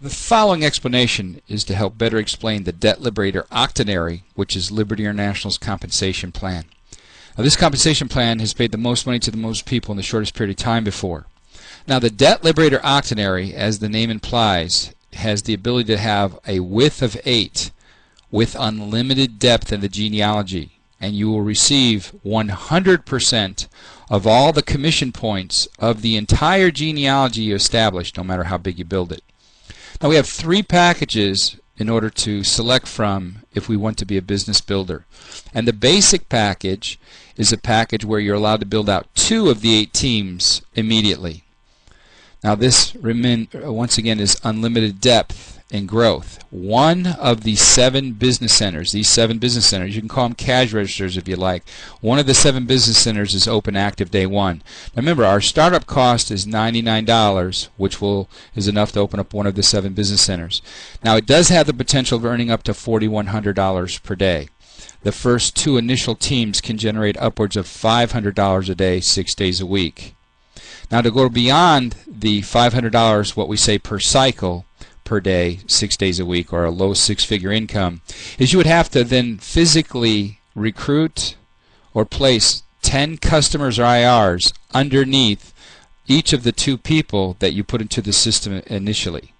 The following explanation is to help better explain the Debt Liberator Octenary, which is Liberty International's compensation plan. Now, this compensation plan has paid the most money to the most people in the shortest period of time before. Now, the Debt Liberator Octenary, as the name implies, has the ability to have a width of 8 with unlimited depth in the genealogy, and you will receive 100% of all the commission points of the entire genealogy you establish, no matter how big you build it. Now, we have 3 packages in order to select from if we want to be a business builder. And the basic package is a package where you're allowed to build out 2 of the 8 teams immediately. Now, this once again is unlimited depth and growth. One of the 7 business centers, these 7 business centers, you can call them cash registers if you like. One of the 7 business centers is open active day 1. Now remember, our startup cost is $99, which is enough to open up one of the 7 business centers. Now, it does have the potential of earning up to $4,100 per day. The first 2 initial teams can generate upwards of $500 a day, 6 days a week. Now, to go beyond the $500, what we say per cycle, per day, 6 days a week, or a low 6-figure income, is you would have to then physically recruit or place 10 customers or IRs underneath each of the 2 people that you put into the system initially.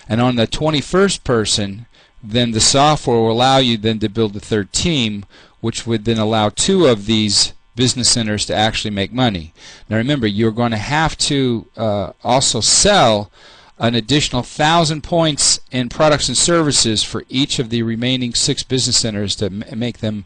And on the 21st person, then the software will allow you then to build a 3rd team, which would then allow 2 of these business centers to actually make money. Now remember, you're going to have to also sell an additional 1,000 points in products and services for each of the remaining 6 business centers to make them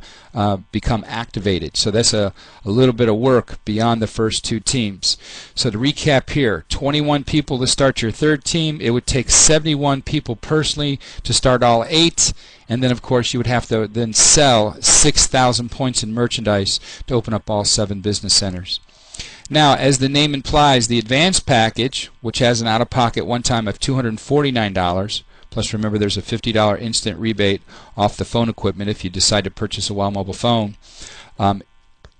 become activated. So that's a little bit of work beyond the first 2 teams. So to recap here, 21 people to start your 3rd team. It would take 71 people personally to start all 8. And then, of course, you would have to then sell 6,000 points in merchandise to open up all 7 business centers. Now, as the name implies, the advanced package, which has an out-of-pocket one-time of $249, plus remember there's a $50 instant rebate off the phone equipment if you decide to purchase a WOW mobile phone,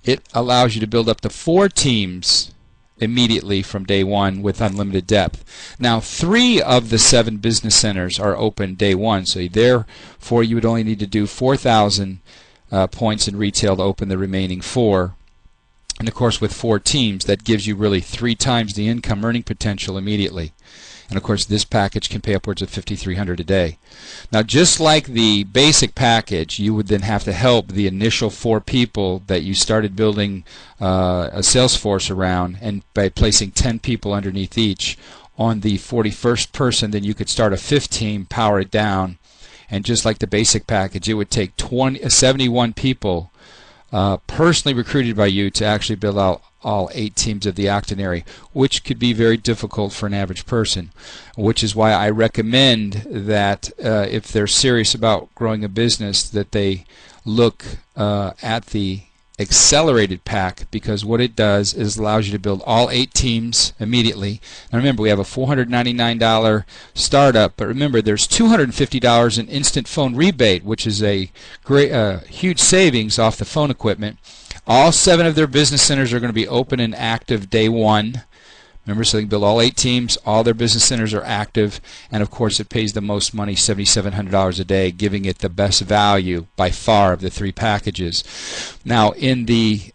it allows you to build up to 4 teams immediately from day 1 with unlimited depth. Now, 3 of the 7 business centers are open day 1, so therefore you would only need to do 4,000 points in retail to open the remaining 4. And of course, with 4 teams, that gives you really 3 times the income earning potential immediately. And of course, this package can pay upwards of $5,300 a day. Now, just like the basic package, you would then have to help the initial 4 people that you started building a sales force around, and by placing 10 people underneath each. On the 41st person, then you could start a 5th team, power it down, and just like the basic package, it would take 71 people personally recruited by you to actually build out all 8 teams of the Octenary, which could be very difficult for an average person, which is why I recommend that if they're serious about growing a business, that they look at the accelerated pack, because what it does is allows you to build all 8 teams immediately. Now remember, we have a $499 startup, but remember there's $250 in instant phone rebate, which is a great huge savings off the phone equipment. All 7 of their business centers are going to be open and active day 1. Remember, so they can build all 8 teams, all their business centers are active, and of course it pays the most money, $7,700 a day, giving it the best value by far of the 3 packages. Now, in the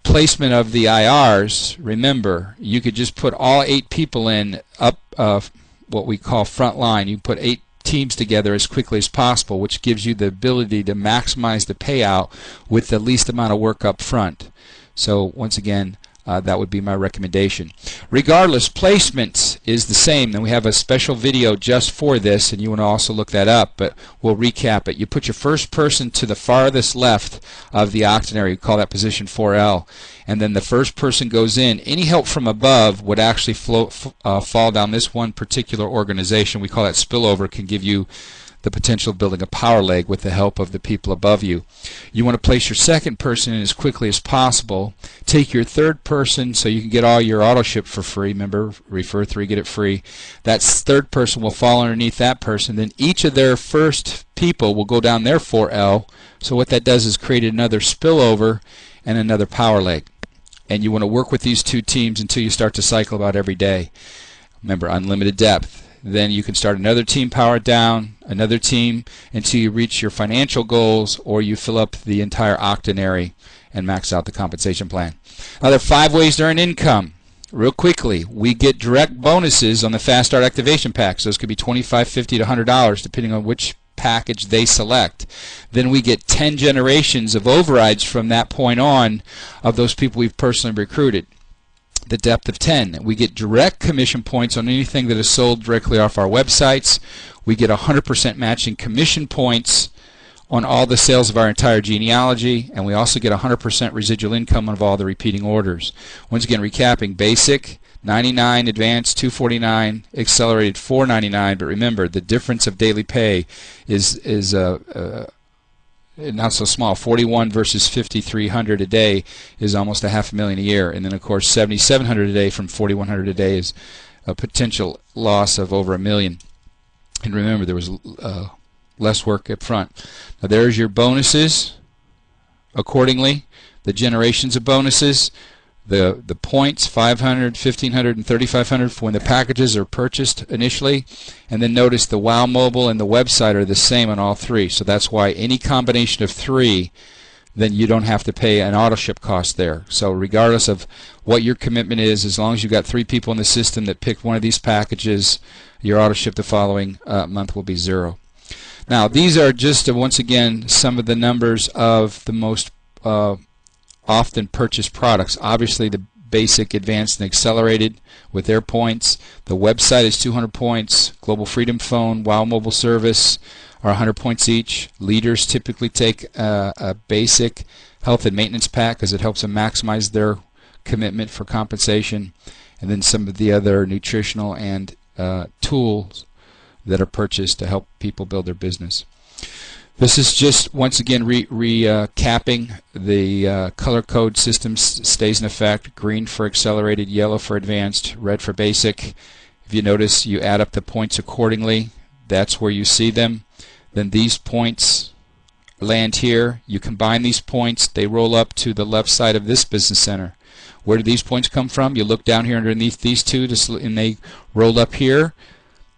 placement of the IRs, remember, you could just put all 8 people in up what we call front line. You put 8 teams together as quickly as possible, which gives you the ability to maximize the payout with the least amount of work up front. So once again, that would be my recommendation. Regardless, placements is the same. Then we have a special video just for this, and you want to also look that up, but we'll recap it. You put your first person to the farthest left of the Octenary. We call that position 4L. And then the first person goes in. Any help from above would actually fall down this one particular organization. We call that spillover. It can give you the potential of building a power leg with the help of the people above you. You want to place your second person in as quickly as possible. Take your third person so you can get all your auto ship for free. Remember, refer 3, get it free. That third person will fall underneath that person. Then each of their first people will go down their 4L. So what that does is create another spillover and another power leg. And you want to work with these 2 teams until you start to cycle about every day. Remember, unlimited depth. then you can start another team, power it down, another team until you reach your financial goals, or you fill up the entire octenary and max out the compensation plan. Now, there are 5 ways to earn income. Real quickly, we get direct bonuses on the Fast Start Activation Packs. Those could be $25, $50 to $100 depending on which package they select. Then we get 10 generations of overrides from that point on of those people we've personally recruited. The depth of 10. We get direct commission points on anything that is sold directly off our websites. We get 100% matching commission points on all the sales of our entire genealogy, and we also get 100% residual income of all the repeating orders. Once again, recapping: basic $99, advanced $249, accelerated $499. But remember, the difference of daily pay is not so small. 41 versus 5,300 a day is almost $500,000 a year, and then of course 7,700 a day from 4,100 a day is a potential loss of over $1 million. And remember, there was less work up front. Now there's your bonuses accordingly, the generations of bonuses, the points, 500, 1,500, and 3,500 for when the packages are purchased initially. And then notice the WOW Mobile and the website are the same on all 3. So that's why any combination of 3, then you don't have to pay an auto ship cost there. So regardless of what your commitment is, as long as you've got 3 people in the system that picked one of these packages, your auto ship the following month will be 0. Now these are just once again some of the numbers of the most often purchased products. Obviously the basic, advanced, and accelerated with their points. The website is 200 points. Global Freedom Phone, WOW Mobile Service are 100 points each. Leaders typically take a basic health and maintenance pack because it helps them maximize their commitment for compensation. And then some of the other nutritional and tools that are purchased to help people build their business. This is just once again recapping the color code system stays in effect. Green for accelerated, yellow for advanced, red for basic. If you notice, you add up the points accordingly. That's where you see them. Then these points land here. You combine these points, they roll up to the left side of this business center. Where do these points come from? You look down here underneath these two and they roll up here.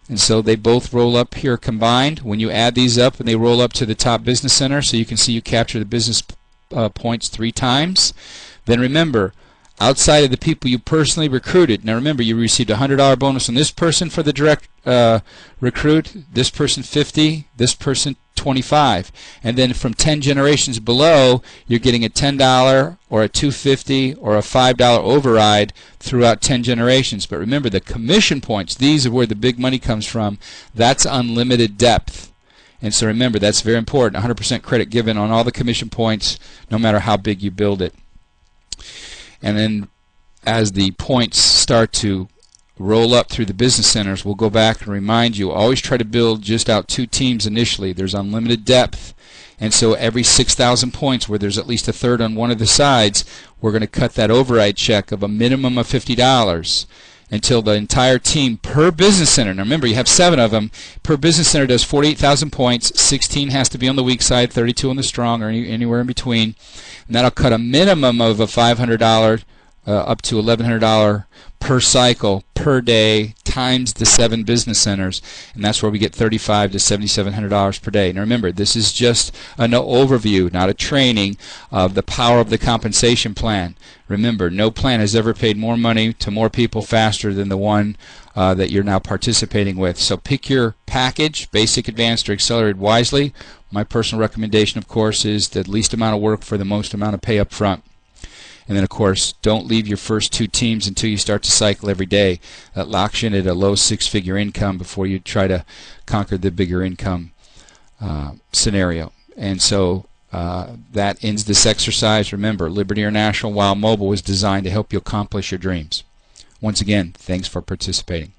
And so they both roll up here combined. When you add these up, and they roll up to the top business center, so you can see you capture the business points 3 times. Then remember, outside of the people you personally recruited, now remember you received a $100 bonus on this person for the direct recruit, this person 50, this person 25, and then from 10 generations below, you're getting a $10 or a $250 or a $5 override throughout 10 generations. But remember, the commission points, these are where the big money comes from. That's unlimited depth. And so remember, that's very important. 100% credit given on all the commission points, no matter how big you build it. And then as the points start to roll up through the business centers, we'll go back and remind you, always try to build just out 2 teams initially. There's unlimited depth, and so every 6,000 points where there's at least a third on one of the sides, we're going to cut that override check of a minimum of $50 until the entire team per business center, now remember you have 7 of them, per business center does 48,000 points. 16 has to be on the weak side, 32 on the strong, or anywhere in between, and that'll cut a minimum of a $500 up to $1,100 per cycle per day times the 7 business centers, and that's where we get $3,500 to $7,700 per day. Now remember, this is just an overview, not a training of the power of the compensation plan. Remember, no plan has ever paid more money to more people faster than the one that you're now participating with. So pick your package, basic, advanced, or accelerated wisely. My personal recommendation, of course, is the least amount of work for the most amount of pay up front. And then, of course, don't leave your first 2 teams until you start to cycle every day. That locks you in at a low 6-figure income before you try to conquer the bigger income scenario. And so that ends this exercise. Remember, Liberty International WOW Mobile was designed to help you accomplish your dreams. Once again, thanks for participating.